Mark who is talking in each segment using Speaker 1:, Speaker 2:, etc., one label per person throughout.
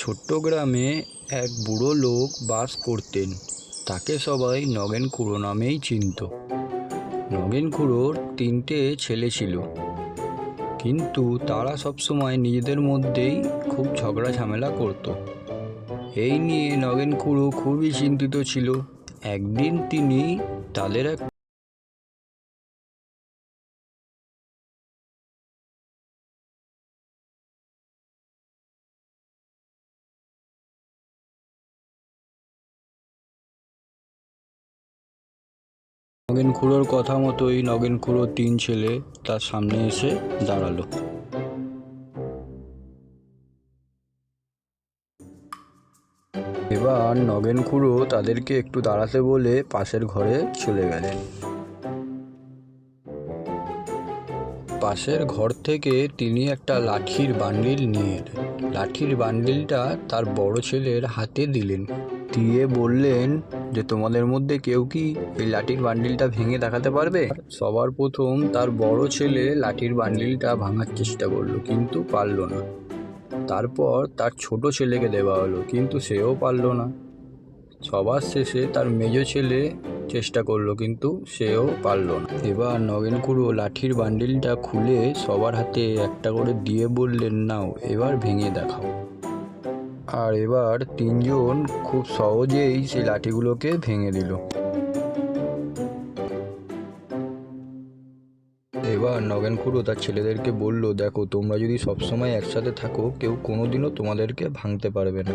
Speaker 1: ছোট্ট গ্রামে এক বুড়ো লোক বাস করতেন। তাকে সবাই নগেন খুড়ো নামেই চিনত। নগেন খুড়োর 3টে ছেলে ছিল, কিন্তু তারা সবসময় নিজেদের মধ্যেই খুব ঝগড়া ঝামেলা করত। এই নিয়ে নগেন খুড়ো খুবই চিন্তিত ছিল। একদিন তিনি তাদের এক নগেন খুড়োর কথা মতোই নগেন খুড়োর 3 ছেলে তার সামনে এসে দাঁড়ালো। এবার নগেন খুড়ো তাদেরকে একটু দাঁড়াতে বলে পাশের ঘরে চলে গেলেন। পাশের ঘর থেকে তিনি একটা লাঠির বান্ডিল নিয়ে এলেন। লাঠির বান্ডিলটা তার বড় ছেলের হাতে দিলেন, দিয়ে বললেন যে তোমাদের মধ্যে কেউ কি এই লাঠির বান্ডিলটা ভেঙে দেখাতে পারবে? সবার প্রথম তার বড় ছেলে লাঠির বান্ডিলটা ভাঙার চেষ্টা করলো, কিন্তু পারল না। তারপর তার ছোট ছেলেকে দেওয়া হলো, কিন্তু সেও পারল না। সবার শেষে তার মেজো ছেলে চেষ্টা করলো, কিন্তু সেও পারল না। এবার নগেন খুড়ো লাঠির বান্ডিলটা খুলে সবার হাতে একটা করে দিয়ে বললেন, নাও এবার ভেঙে দেখাও। আর এবার 3জন খুব সহজেই সেই লাঠিগুলোকে ভেঙে দিল। এবার নগেন খুড়ো তার ছেলেদেরকে বলল, দেখো তোমরা যদি সবসময় একসাথে থাকো কেউ কোনোদিনও তোমাদেরকে ভাঙতে পারবে না,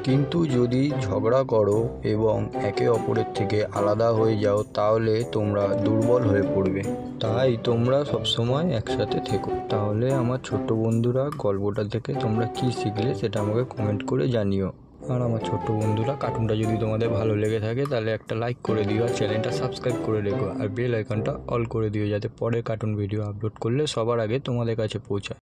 Speaker 1: কিন্তু যদি ঝগড়া করো এবং একে অপরের থেকে আলাদা হয়ে যাও তাহলে তোমরা দুর্বল হয়ে পড়বে। তাই তোমরা সবসময় একসাথে থেকো। তাহলে আমার ছোট্ট বন্ধুরা, গল্পটা থেকে তোমরা কি শিখলে সেটা আমাকে কমেন্ট করে জানিও। আর আমার ছোট্ট বন্ধুরা, কার্টুনটা যদি তোমাদের ভালো লেগে থাকে তাহলে একটা লাইক করে দিও, আর চ্যানেলটা সাবস্ক্রাইব করে রেখো, আর বেল আইকনটা অল করে দিও, যাতে পরে কার্টুন ভিডিও আপলোড করলে সবার আগে তোমাদের কাছে পৌঁছায়।